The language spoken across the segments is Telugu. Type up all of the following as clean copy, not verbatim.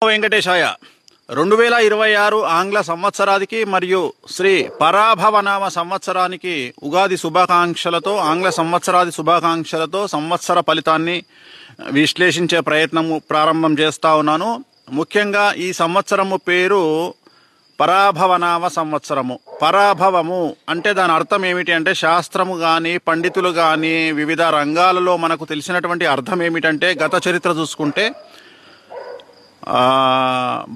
వెంకటేశాయ 2026 ఆంగ్ల సంవత్సరానికి మరియు శ్రీ పరాభవనామ సంవత్సరానికి ఉగాది శుభాకాంక్షలతో ఆంగ్ల సంవత్సరాది శుభాకాంక్షలతో సంవత్సర ఫలితాన్ని విశ్లేషించే ప్రయత్నము ప్రారంభం చేస్తా ఉన్నాను. ముఖ్యంగా ఈ సంవత్సరము పేరు పరాభవనామ సంవత్సరము. పరాభవము అంటే దాని అర్థం ఏమిటి అంటే, శాస్త్రము కానీ పండితులు కానీ వివిధ రంగాలలో మనకు తెలిసినటువంటి అర్థం ఏమిటంటే, గత చరిత్ర చూసుకుంటే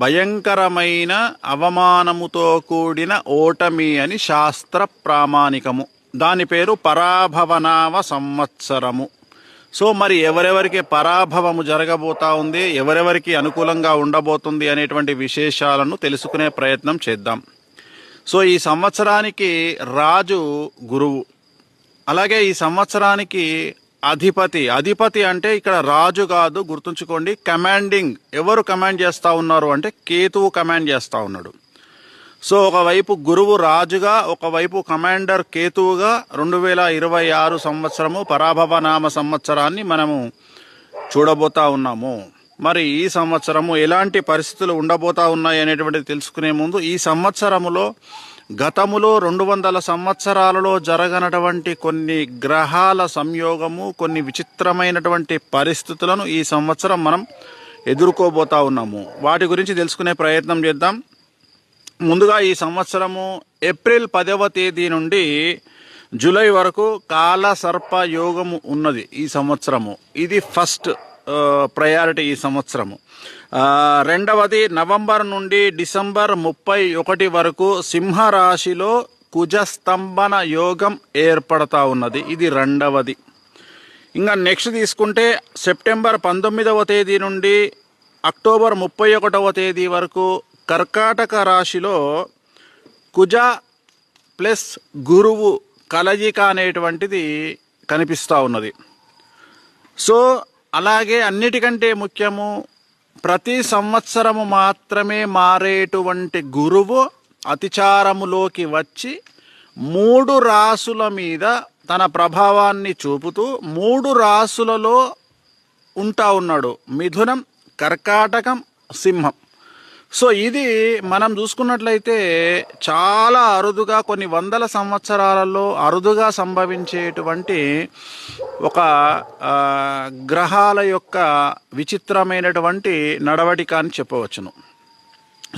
భయంకరమైన అవమానముతో కూడిన ఓటమి అని శాస్త్ర ప్రామాణికము. దాని పేరు పరాభవనామ సంవత్సరము. సో మరి ఎవరెవరికి పరాభవము జరగబోతా ఉంది, ఎవరెవరికి అనుకూలంగా ఉండబోతుంది అనేటువంటి విశేషాలను తెలుసుకునే ప్రయత్నం చేద్దాం. సో ఈ సంవత్సరానికి రాజు గురువు, అలాగే ఈ సంవత్సరానికి అధిపతి అంటే ఇక్కడ రాజు కాదు, గుర్తుంచుకోండి. కమాండింగ్, ఎవరు కమాండ్ చేస్తూ ఉన్నారు అంటే కేతువు కమాండ్ చేస్తూ ఉన్నాడు. సో ఒకవైపు గురువు రాజుగా, ఒకవైపు కమాండర్ కేతువుగా 2026 సంవత్సరము పరాభవనామ సంవత్సరాన్ని మనము చూడబోతా ఉన్నాము. మరి ఈ సంవత్సరము ఎలాంటి పరిస్థితులు ఉండబోతా ఉన్నాయి అనేటువంటిది తెలుసుకునే ముందు, ఈ సంవత్సరములో గతములో 200 సంవత్సరాలలో జరగనటువంటి కొన్ని గ్రహాల సంయోగము, కొన్ని విచిత్రమైనటువంటి పరిస్థితులను ఈ సంవత్సరం మనం ఎదుర్కోబోతా ఉన్నాము. వాటి గురించి తెలుసుకునే ప్రయత్నం చేద్దాం. ముందుగా ఈ సంవత్సరము ఏప్రిల్ 10వ తేదీ నుండి జూలై వరకు కాల సర్ప యోగము ఉన్నది ఈ సంవత్సరము. ఇది ఫస్ట్ ప్రయారిటీ ఈ సంవత్సరము. రెండవది నవంబర్ నుండి డిసెంబర్ 31 వరకు సింహరాశిలో కుజస్తంభన యోగం ఏర్పడతా ఉన్నది. ఇది రెండవది. ఇంకా నెక్స్ట్ తీసుకుంటే సెప్టెంబర్ 19వ తేదీ నుండి అక్టోబర్ 31వ తేదీ వరకు కర్కాటక రాశిలో కుజ ప్లస్ గురువు కలయిక అనేటువంటిది కనిపిస్తూ ఉన్నది. సో అలాగే అన్నిటికంటే ముఖ్యము, ప్రతి సంవత్సరము మాత్రమే మారేటువంటి గురువు అతిచారములోకి వచ్చి 3 రాసుల మీద తన ప్రభావాన్ని చూపుతూ 3 రాసులలో ఉంటా ఉన్నాడు: మిథునం, కర్కాటకం, సింహం. సో ఇది మనం చూసుకున్నట్లయితే చాలా అరుదుగా, కొన్ని వందల సంవత్సరాలలో అరుదుగా సంభవించేటువంటి ఒక గ్రహాల యొక్క విచిత్రమైనటువంటి నడవడిక అని చెప్పవచ్చును.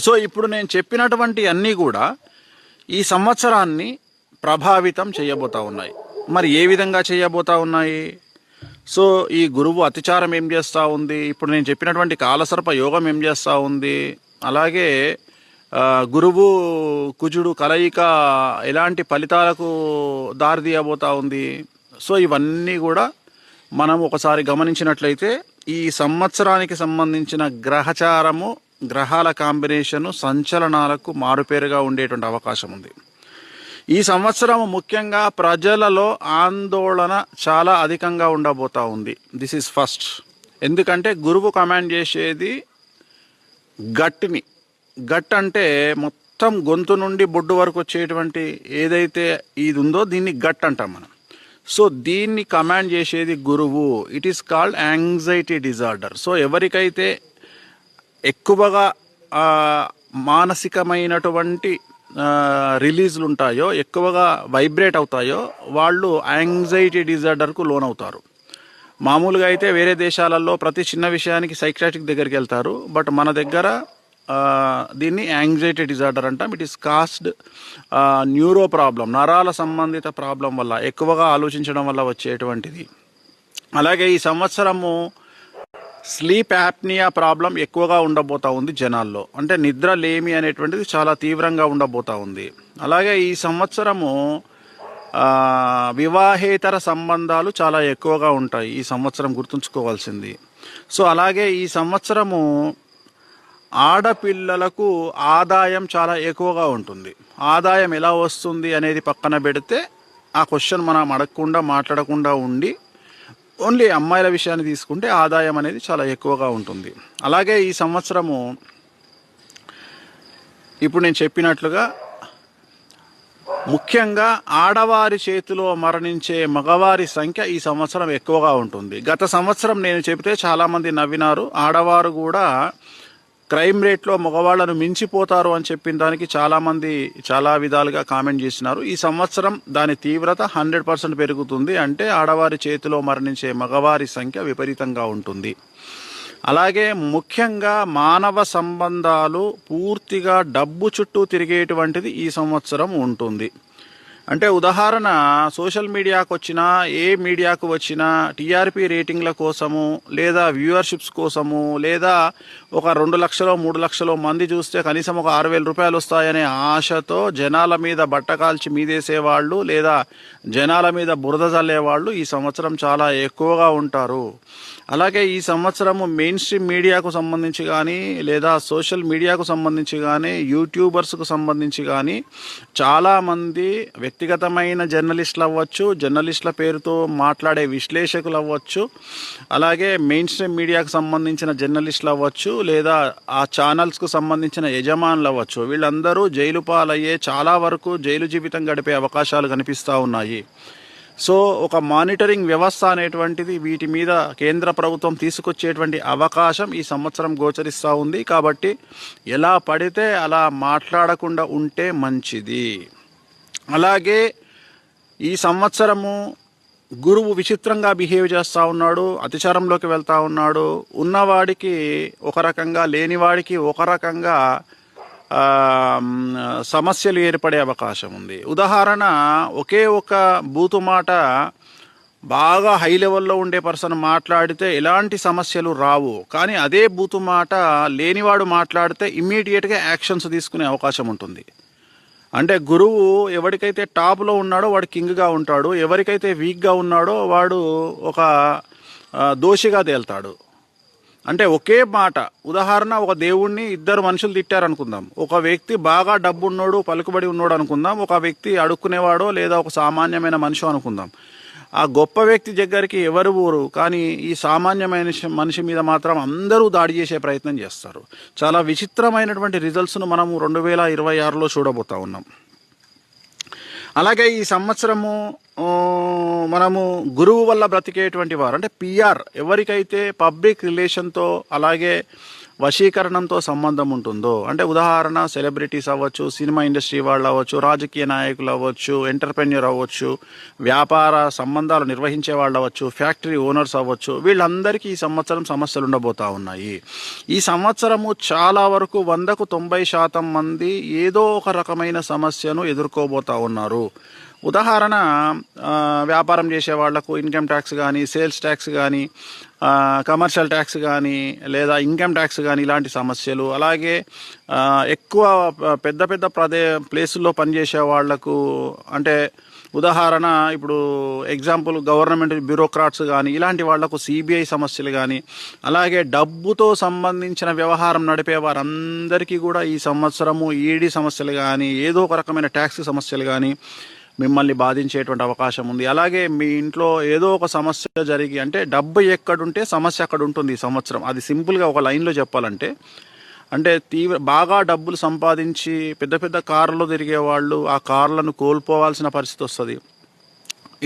సో ఇప్పుడు నేను చెప్పినటువంటి అన్నీ కూడా ఈ సంవత్సరాన్ని ప్రభావితం చేయబోతా ఉన్నాయి. మరి ఏ విధంగా చేయబోతా ఉన్నాయి? సో ఈ గురువు అతిచారం ఏం చేస్తూ ఉంది, ఇప్పుడు నేను చెప్పినటువంటి కాలసర్ప యోగం ఏం చేస్తూ ఉంది, అలాగే గురువు కుజుడు కలయిక ఎలాంటి ఫలితాలకు దారితీయబోతా ఉంది. సో ఇవన్నీ కూడా మనం ఒకసారి గమనించినట్లయితే ఈ సంవత్సరానికి సంబంధించిన గ్రహచారము, గ్రహాల కాంబినేషను, సంచలనాలకు మారుపేరుగా ఉండేటువంటి అవకాశం ఉంది. ఈ సంవత్సరం ముఖ్యంగా ప్రజలలో ఆందోళన చాలా అధికంగా ఉండబోతా ఉంది. This is first. ఎందుకంటే గురువు కమాండ్ చేసేది గట్ని. గట్ అంటే మొత్తం గొంతు నుండి బొడ్డు వరకు వచ్చేటువంటి ఏదైతే ఇది ఉందో దీన్ని గట్ అంటాం మనం. సో దీన్ని కమాండ్ చేసేది గురువు. It is called anxiety disorder. So ఎవరికైతే ఎక్కువగా మానసికమైనటువంటి రిలీజ్లు ఉంటాయో, ఎక్కువగా వైబ్రేట్ అవుతాయో, వాళ్ళు యాంగ్జైటీ డిజార్డర్కు లోనవుతారు. మామూలుగా అయితే వేరే దేశాలలో ప్రతి చిన్న విషయానికి సైకియాట్రిక్ దగ్గరికి వెళ్తారు. బట్ మన దగ్గర దీన్ని యాంగ్జైటీ డిజార్డర్ అంటాం. It is caused neuro problem, నరాల సంబంధిత ప్రాబ్లం వల్ల, ఎక్కువగా ఆలోచించడం వల్ల వచ్చేటువంటిది. అలాగే ఈ సంవత్సరము స్లీప్ యాప్నియా ప్రాబ్లం ఎక్కువగా ఉండబోతా ఉంది జనాల్లో. అంటే నిద్ర లేమి అనేటువంటిది చాలా తీవ్రంగా ఉండబోతా ఉంది. అలాగే ఈ సంవత్సరము వివాహేతర సంబంధాలు చాలా ఎక్కువగా ఉంటాయి ఈ సంవత్సరం, గుర్తుంచుకోవాల్సింది. సో అలాగే ఈ సంవత్సరము ఆడపిల్లలకు ఆదాయం చాలా ఎక్కువగా ఉంటుంది. ఆదాయం ఎలా వస్తుంది అనేది పక్కన పెడితే ఆ క్వశ్చన్ మనం అడగకుండా మాట్లాడకుండా ఉండి ఓన్లీ అమ్మాయిల విషయాన్ని తీసుకుంటే ఆదాయం అనేది చాలా ఎక్కువగా ఉంటుంది. అలాగే ఈ సంవత్సరము ఇప్పుడు నేను చెప్పినట్లుగా ముఖ్యంగా ఆడవారి చేతిలో మరణించే మగవారి సంఖ్య ఈ సంవత్సరం ఎక్కువగా ఉంటుంది. గత సంవత్సరం నేను చెబితే చాలామంది నవ్వినారు. ఆడవారు కూడా క్రైమ్ రేట్లో మగవాళ్లను మించిపోతారు అని చెప్పిన దానికి చాలామంది చాలా విధాలుగా కామెంట్ చేసినారు. ఈ సంవత్సరం దాని తీవ్రత 100% పెరుగుతుంది. అంటే ఆడవారి చేతిలో మరణించే మగవారి సంఖ్య విపరీతంగా ఉంటుంది. అలాగే ముఖ్యంగా మానవ సంబంధాలు పూర్తిగా డబ్బు చుట్టూ తిరిగేటువంటిది ఈ సంవత్సరం ఉంటుంది. అంటే ఉదాహరణ, సోషల్ మీడియాకు వచ్చినా, ఏ మీడియాకు వచ్చినా టీఆర్పీ రేటింగ్ల కోసము, లేదా వ్యూవర్షిప్స్ కోసము, లేదా ఒక 2 లక్షలో 3 లక్షలో మంది చూస్తే కనీసం ఒక 6,000 రూపాయలు వస్తాయనే ఆశతో జనాల మీద బట్టకాల్చి మీదేసేవాళ్ళు, లేదా జనాల మీద బురద జల్లేవాళ్ళు ఈ సంవత్సరం చాలా ఎక్కువగా ఉంటారు. అలాగే ఈ సంవత్సరము మెయిన్ స్ట్రీమ్ మీడియాకు సంబంధించి కానీ, లేదా సోషల్ మీడియాకు సంబంధించి కానీ, యూట్యూబర్స్కు సంబంధించి కానీ చాలామంది వ్యక్తిగతమైన జర్నలిస్టులు అవ్వచ్చు, జర్నలిస్టుల పేరుతో మాట్లాడే విశ్లేషకులు అవ్వచ్చు, అలాగే మెయిన్ స్ట్రీమ్ మీడియాకు సంబంధించిన జర్నలిస్టులు అవ్వచ్చు, లేదా ఆ ఛానల్స్కు సంబంధించిన యజమానులు అవ్వచ్చు, వీళ్ళందరూ జైలు పాలయ్యే, చాలా వరకు జైలు జీవితం గడిపే అవకాశాలు కనిపిస్తూ ఉన్నాయి. సో ఒక మానిటరింగ్ వ్యవస్థ అనేటువంటిది వీటి మీద కేంద్ర ప్రభుత్వం తీసుకొచ్చేటువంటి అవకాశం ఈ సంవత్సరం గోచరిస్తూ ఉంది. కాబట్టి ఎలా పడితే అలా మాట్లాడకుండా ఉంటే మంచిది. అలాగే ఈ సంవత్సరము గురువు విచిత్రంగా బిహేవ్ చేస్తూ ఉన్నాడు, అతిచారంలోకి వెళ్తూ ఉన్నాడు. ఉన్నవాడికి ఒక రకంగా, లేనివాడికి ఒక రకంగా సమస్యలు ఏర్పడే అవకాశం ఉంది. ఉదాహరణ, ఒకే ఒక బూతు మాట బాగా హై లెవెల్లో ఉండే పర్సన్ మాట్లాడితే ఎలాంటి సమస్యలు రావు. కానీ అదే బూతు మాట లేనివాడు మాట్లాడితే ఇమ్మీడియట్గా యాక్షన్స్ తీసుకునే అవకాశం ఉంటుంది. అంటే గురువు ఎవరికైతే టాప్లో ఉన్నాడో వాడు కింగ్గా ఉంటాడు, ఎవరికైతే వీక్గా ఉన్నాడో వాడు ఒక దోషిగా తేల్తాడు. అంటే ఒకే మాట, ఉదాహరణ, ఒక దేవుణ్ణి 2 మనుషులు తిట్టారనుకుందాం. ఒక వ్యక్తి బాగా డబ్బు ఉన్నోడు, పలుకుబడి ఉన్నాడు అనుకుందాం, ఒక వ్యక్తి అడుక్కునేవాడో లేదా ఒక సామాన్యమైన మనిషి అనుకుందాం. ఆ గొప్ప వ్యక్తి దగ్గరికి ఎవరు ఊరు, కానీ ఈ సామాన్యమైన మనిషి మీద మాత్రం అందరూ దాడి చేసే ప్రయత్నం చేస్తారు. చాలా విచిత్రమైనటువంటి రిజల్ట్స్ను మనము 2026లో చూడబోతా ఉన్నాం. అలాగే ఈ సంవత్సరము మనము గురువు వల్ల బ్రతికేటువంటి వారు, అంటే పిఆర్, ఎవరికైతే పబ్లిక్ రిలేషన్తో అలాగే వశీకరణంతో సంబంధం ఉంటుందో, అంటే ఉదాహరణ సెలబ్రిటీస్ అవ్వచ్చు, సినిమా ఇండస్ట్రీ వాళ్ళు అవ్వచ్చు, రాజకీయ నాయకులు అవ్వచ్చు, ఎంటర్ప్రెన్యూర్ అవ్వచ్చు, వ్యాపార సంబంధాలు నిర్వహించే వాళ్ళు అవ్వచ్చు, ఫ్యాక్టరీ ఓనర్స్ అవ్వచ్చు, వీళ్ళందరికీ ఈ సంవత్సరం సమస్యలు ఉండబోతా ఉన్నాయి. ఈ సంవత్సరము చాలా వరకు 100కు 90% మంది ఏదో ఒక రకమైన సమస్యను ఎదుర్కోబోతా ఉన్నారు. ఉదాహరణ, వ్యాపారం చేసే వాళ్లకు ఇన్కమ్ ట్యాక్స్ కానీ, సేల్స్ ట్యాక్స్ కానీ, కమర్షియల్ ట్యాక్స్ కానీ, లేదా ఇన్కమ్ ట్యాక్స్ కానీ, ఇలాంటి సమస్యలు. అలాగే ఎక్కువ పెద్ద పెద్ద ప్లేసుల్లో పనిచేసే వాళ్లకు, అంటే ఉదాహరణ ఇప్పుడు ఎగ్జాంపుల్ గవర్నమెంట్ బ్యూరోక్రాట్స్ కానీ, ఇలాంటి వాళ్లకు సిబిఐ సమస్యలు కానీ, అలాగే డబ్బుతో సంబంధించిన వ్యవహారం నడిపే వారందరికీ కూడా ఈ సంవత్సరము ఈడీ సమస్యలు కానీ, ఏదో ఒక రకమైన ట్యాక్స్ సమస్యలు కానీ మిమ్మల్ని బాధించేటువంటి అవకాశం ఉంది. అలాగే మీ ఇంట్లో ఏదో ఒక సమస్య జరిగి, అంటే డబ్బు ఎక్కడుంటే సమస్య అక్కడ ఉంటుంది ఈ సంవత్సరం. అది సింపుల్గా ఒక లైన్లో చెప్పాలంటే, అంటే బాగా డబ్బులు సంపాదించి పెద్ద పెద్ద కార్లలో తిరిగే వాళ్ళు ఆ కార్లను కోల్పోవాల్సిన పరిస్థితి వస్తుంది.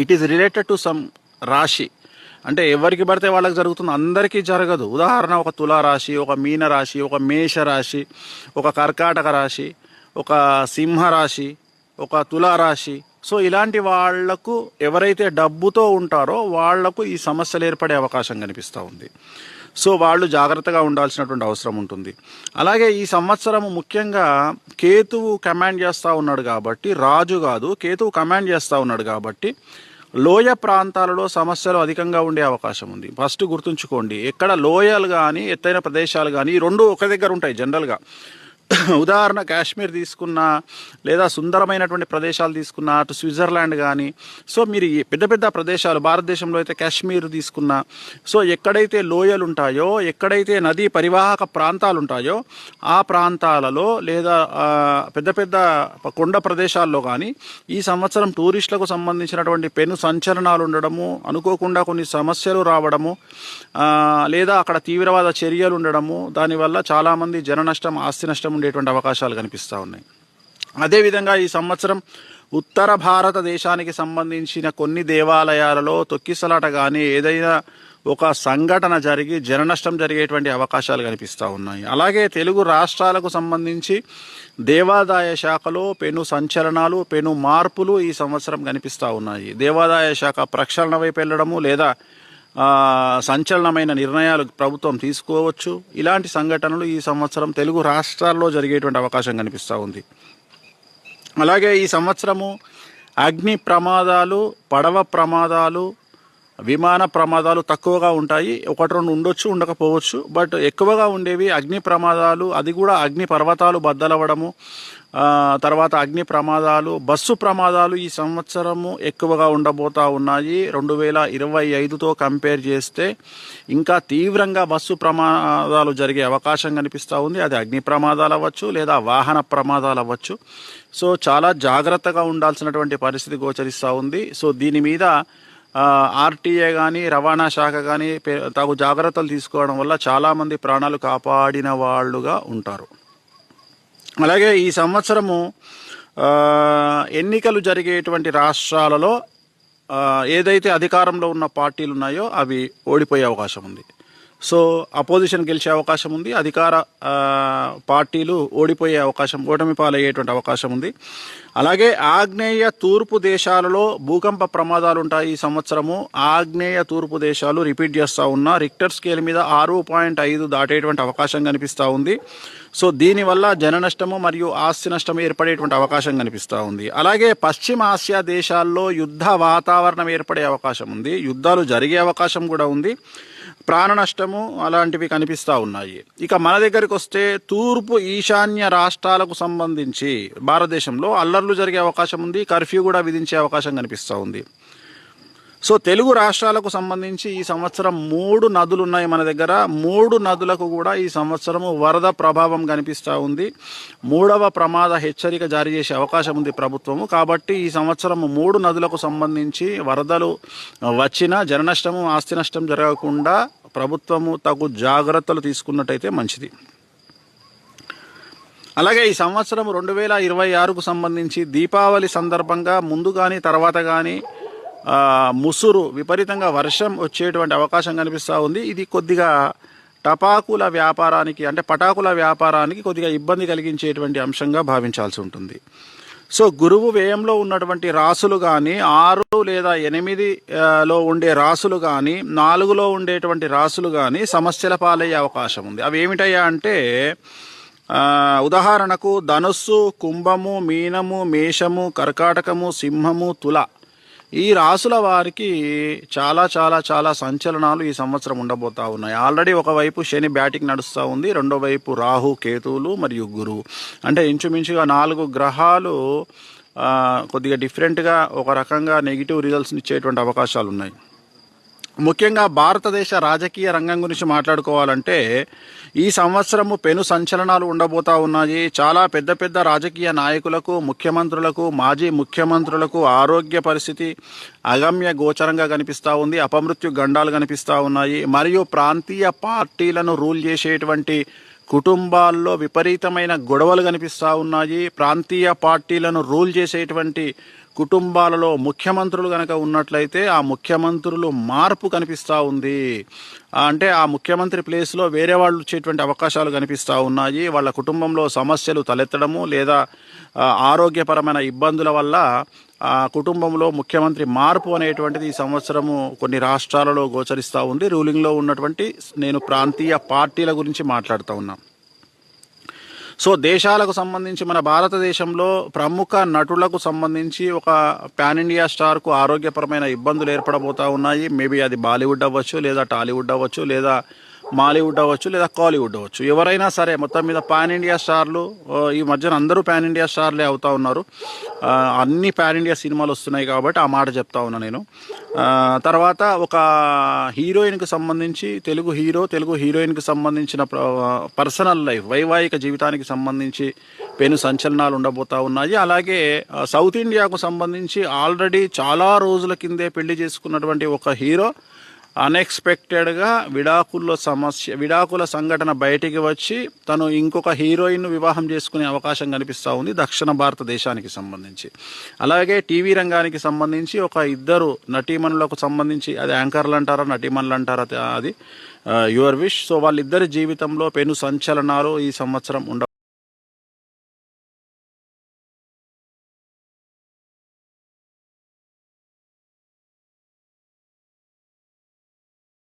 It is related to some రాశి. అంటే ఎవరికి పడితే వాళ్ళకి జరుగుతుంది, అందరికీ జరగదు. ఉదాహరణ, ఒక తులారాశి, ఒక మీన రాశి, ఒక మేష రాశి, ఒక కర్కాటక రాశి, ఒక సింహరాశి, ఒక తులారాశి. సో ఇలాంటి వాళ్లకు, ఎవరైతే డబ్బుతో ఉంటారో వాళ్లకు ఈ సమస్యలు ఏర్పడే అవకాశం కనిపిస్తూ ఉంది. సో వాళ్ళు జాగ్రత్తగా ఉండాల్సినటువంటి అవసరం ఉంటుంది. అలాగే ఈ సంవత్సరము ముఖ్యంగా కేతువు కమాండ్ చేస్తూ ఉన్నాడు కాబట్టి, రాజు కాదు, కేతువు కమాండ్ చేస్తూ ఉన్నాడు కాబట్టి లోయ ప్రాంతాలలో సమస్యలు అధికంగా ఉండే అవకాశం ఉంది. ఫస్ట్ గుర్తుంచుకోండి, ఎక్కడ లోయలు కానీ ఎత్తైన ప్రదేశాలు కానీ ఈ రెండు ఒక దగ్గర ఉంటాయి జనరల్గా. ఉదాహరణ, కాశ్మీర్ తీసుకున్నా, లేదా సుందరమైనటువంటి ప్రదేశాలు తీసుకున్నా, అటు స్విట్జర్లాండ్ కానీ, సో మీరు పెద్ద పెద్ద ప్రదేశాలు, భారతదేశంలో అయితే కాశ్మీర్ తీసుకున్నా, సో ఎక్కడైతే లోయలు ఉంటాయో, ఎక్కడైతే నదీ పరివాహక ప్రాంతాలు ఉంటాయో ఆ ప్రాంతాలలో, లేదా పెద్ద పెద్ద కొండ ప్రదేశాల్లో కానీ ఈ సంవత్సరం టూరిస్టులకు సంబంధించినటువంటి పెను సంచలనాలు ఉండడము, అనుకోకుండా కొన్ని సమస్యలు రావడము, లేదా అక్కడ తీవ్రవాద చర్యలు ఉండడము, దానివల్ల చాలామంది జన నష్టం, ఆస్తి నష్టం ఉండేటువంటి అవకాశాలు కనిపిస్తూ ఉన్నాయి. అదేవిధంగా ఈ సంవత్సరం ఉత్తర భారతదేశానికి సంబంధించిన కొన్ని దేవాలయాలలో తొక్కిసలాట కానీ, ఏదైనా ఒక సంఘటన జరిగి జననష్టం జరిగేటువంటి అవకాశాలు కనిపిస్తూ ఉన్నాయి. అలాగే తెలుగు రాష్ట్రాలకు సంబంధించి దేవాదాయ శాఖలో పెను సంచలనాలు, పెను మార్పులు ఈ సంవత్సరం కనిపిస్తూ ఉన్నాయి. దేవాదాయ శాఖ ప్రక్షాళన వైపు వెళ్ళడము లేదా సంచలనమైన నిర్ణయాలు ప్రభుత్వం తీసుకోవచ్చు. ఇలాంటి సంఘటనలు ఈ సంవత్సరం తెలుగు రాష్ట్రాల్లో జరిగేటువంటి అవకాశం కనిపిస్తూ ఉంది. అలాగే ఈ సంవత్సరము అగ్ని ప్రమాదాలు, పడవ ప్రమాదాలు, విమాన ప్రమాదాలు తక్కువగా ఉంటాయి. ఒకటి రెండు ఉండొచ్చు, ఉండకపోవచ్చు. బట్ ఎక్కువగా ఉండేవి అగ్ని ప్రమాదాలు, అది కూడా అగ్ని పర్వతాలు బద్దలవ్వడము, తర్వాత అగ్ని ప్రమాదాలు, బస్సు ప్రమాదాలు ఈ సంవత్సరము ఎక్కువగా ఉండబోతా ఉన్నాయి. 2025తో కంపేర్ చేస్తే ఇంకా తీవ్రంగా బస్సు ప్రమాదాలు జరిగే అవకాశం కనిపిస్తూ ఉంది. అది అగ్ని ప్రమాదాలు అవ్వచ్చు లేదా వాహన ప్రమాదాలు అవ్వచ్చు. సో చాలా జాగ్రత్తగా ఉండాల్సినటువంటి పరిస్థితి గోచరిస్తూ ఉంది. సో దీని మీద ఆర్టీఏ కానీ రవాణా శాఖ కానీ తగు జాగ్రత్తలు తీసుకోవడం వల్ల చాలామంది ప్రాణాలు కాపాడిన వాళ్ళుగా ఉంటారు. అలాగే ఈ సంవత్సరము ఎన్నికలు జరిగేటువంటి రాష్ట్రాలలో ఏదైతే అధికారంలో ఉన్న పార్టీలు ఉన్నాయో అవి ఓడిపోయే అవకాశం ఉంది. సో అపోజిషన్ గెలిచే అవకాశం ఉంది, అధికార పార్టీలు ఓడిపోయే అవకాశం, ఓటమి పాలయ్యేటువంటి అవకాశం ఉంది. అలాగే ఆగ్నేయ తూర్పు దేశాలలో భూకంప ప్రమాదాలు ఉంటాయి ఈ సంవత్సరము. ఆగ్నేయ తూర్పు దేశాలు రిపీట్ చేస్తూ ఉన్నా రిక్టర్ స్కేల్ మీద 6.5 దాటేటువంటి అవకాశం కనిపిస్తూ ఉంది. సో దీనివల్ల జన నష్టము మరియు ఆస్తి నష్టము ఏర్పడేటువంటి అవకాశం కనిపిస్తూ ఉంది. అలాగే పశ్చిమ ఆసియా దేశాల్లో యుద్ధ వాతావరణం ఏర్పడే అవకాశం ఉంది, యుద్ధాలు జరిగే అవకాశం కూడా ఉంది, ప్రాణ నష్టము అలాంటివి కనిపిస్తూ ఉన్నాయి. ఇక మన దగ్గరికి వస్తే తూర్పు ఈశాన్య రాష్ట్రాలకు సంబంధించి భారతదేశంలో అల్లర్లు జరిగే అవకాశం ఉంది, కర్ఫ్యూ కూడా విధించే అవకాశం కనిపిస్తూ ఉంది. సో తెలుగు రాష్ట్రాలకు సంబంధించి ఈ సంవత్సరం 3 నదులు ఉన్నాయి మన దగ్గర. 3 నదులకు కూడా ఈ సంవత్సరము వరద ప్రభావం కనిపిస్తూ ఉంది. 3వ ప్రమాద హెచ్చరిక జారీ చేసే అవకాశం ఉంది ప్రభుత్వము. కాబట్టి ఈ సంవత్సరం 3 నదులకు సంబంధించి వరదలు వచ్చినా జన నష్టము ఆస్తి నష్టం జరగకుండా ప్రభుత్వము తగు జాగ్రత్తలు తీసుకున్నట్టయితే మంచిది. అలాగే ఈ సంవత్సరం 2026కు సంబంధించి దీపావళి సందర్భంగా ముందు కానీ తర్వాత కానీ ముసురు విపరీతంగా వర్షం వచ్చేటువంటి అవకాశం కనిపిస్తూ ఉంది. ఇది కొద్దిగా టపాకుల వ్యాపారానికి అంటే పటాకుల వ్యాపారానికి కొద్దిగా ఇబ్బంది కలిగించేటువంటి అంశంగా భావించాల్సి ఉంటుంది. సో గురువు వ్యయంలో ఉన్నటువంటి రాసులు కానీ 6 లేదా 8లో ఉండే రాసులు కానీ 4లో ఉండేటువంటి రాసులు కానీ సమస్యల పాలయ్యే అవకాశం ఉంది. అవి ఏమిటయ్యా అంటే ఉదాహరణకు ధనుస్సు, కుంభము, మీనము, మేషము, కర్కాటకము, సింహము, తుల ఈ రాసుల వారికి చాలా చాలా చాలా సంచలనాలు ఈ సంవత్సరం ఉండబోతా ఉన్నాయి. ఆల్రెడీ ఒకవైపు శని బ్యాటింగ్ నడుస్తూ ఉంది, రెండో వైపు రాహు, కేతువులు మరియు గురువు, అంటే ఇంచుమించుగా 4 గ్రహాలు కొద్దిగా డిఫరెంట్గా ఒక రకంగా నెగిటివ్ రిజల్ట్స్ని ఇచ్చేటువంటి అవకాశాలు ఉన్నాయి. ముఖ్యంగా భారతదేశ రాజకీయ రంగం గురించి మాట్లాడుకోవాలంటే ఈ సంవత్సరము పెను సంచలనాలు ఉండబోతా ఉన్నాయి. చాలా పెద్ద పెద్ద రాజకీయ నాయకులకు, ముఖ్యమంత్రులకు, మాజీ ముఖ్యమంత్రులకు ఆరోగ్య పరిస్థితి అగమ్య గోచరంగా కనిపిస్తూ ఉంది. అపమృత్యు గండాలు కనిపిస్తూ ఉన్నాయి. మరియు ప్రాంతీయ పార్టీలను రూల్ చేసేటువంటి కుటుంబాల్లో విపరీతమైన గొడవలు కనిపిస్తూ ఉన్నాయి. ప్రాంతీయ పార్టీలను రూల్ చేసేటువంటి కుటుంబాలలో ముఖ్యమంత్రులు కనుక ఉన్నట్లయితే ఆ ముఖ్యమంత్రులు మార్పు కనిపిస్తూ ఉంది. అంటే ఆ ముఖ్యమంత్రి ప్లేస్లో వేరే వాళ్ళు వచ్చేటువంటి అవకాశాలు కనిపిస్తూ ఉన్నాయి. వాళ్ళ కుటుంబంలో సమస్యలు తలెత్తడము లేదా ఆరోగ్యపరమైన ఇబ్బందుల వల్ల ఆ కుటుంబంలో ముఖ్యమంత్రి మార్పు అనేటువంటిది ఈ సంవత్సరము కొన్ని రాష్ట్రాలలో గోచరిస్తూ ఉంది. రూలింగ్లో ఉన్నటువంటి నేను ప్రాంతీయ పార్టీల గురించి మాట్లాడుతూ ఉన్నాను. సో దేశాలకు సంబంధించి మన భారతదేశంలో ప్రముఖ నటులకు సంబంధించి ఒక పాన్ ఇండియా స్టార్కు ఆరోగ్యపరమైన ఇబ్బందులు ఏర్పడబోతూ ఉన్నాయి. మేబీ అది బాలీవుడ్ అవ్వచ్చు, లేదా టాలీవుడ్ అవ్వచ్చు, లేదా మాలీవుడ్ అవ్వచ్చు, లేదా కాలీవుడ్ అవ్వచ్చు. ఎవరైనా సరే మొత్తం మీద పాన్ ఇండియా స్టార్లు ఈ మధ్యన అందరూ పాన్ ఇండియా స్టార్లే అవుతూ ఉన్నారు. అన్ని పాన్ ఇండియా సినిమాలు వస్తున్నాయి కాబట్టి ఆ మాట చెప్తా ఉన్నా నేను. తర్వాత ఒక హీరోయిన్కి సంబంధించి తెలుగు హీరోయిన్కి సంబంధించిన పర్సనల్ లైఫ్ వైవాహిక జీవితానికి సంబంధించి పెను సంచలనాలు ఉండబోతూ ఉన్నాయి. అలాగే సౌత్ ఇండియాకు సంబంధించి ఆల్రెడీ చాలా రోజుల కిందే పెళ్లి చేసుకున్నటువంటి ఒక హీరో అన్ఎక్స్పెక్టెడ్గా విడాకుల సంఘటన బయటికి వచ్చి తను ఇంకొక హీరోయిన్ను వివాహం చేసుకునే అవకాశం కనిపిస్తూ ఉంది దక్షిణ భారతదేశానికి సంబంధించి. అలాగే టీవీ రంగానికి సంబంధించి ఒక ఇద్దరు నటీమణులకు సంబంధించి, అది యాంకర్లు అంటారా నటీమణులు అంటారా, అది యువర్ విష్. సో వాళ్ళిద్దరి జీవితంలో పెను సంచలనాలు ఈ సంవత్సరం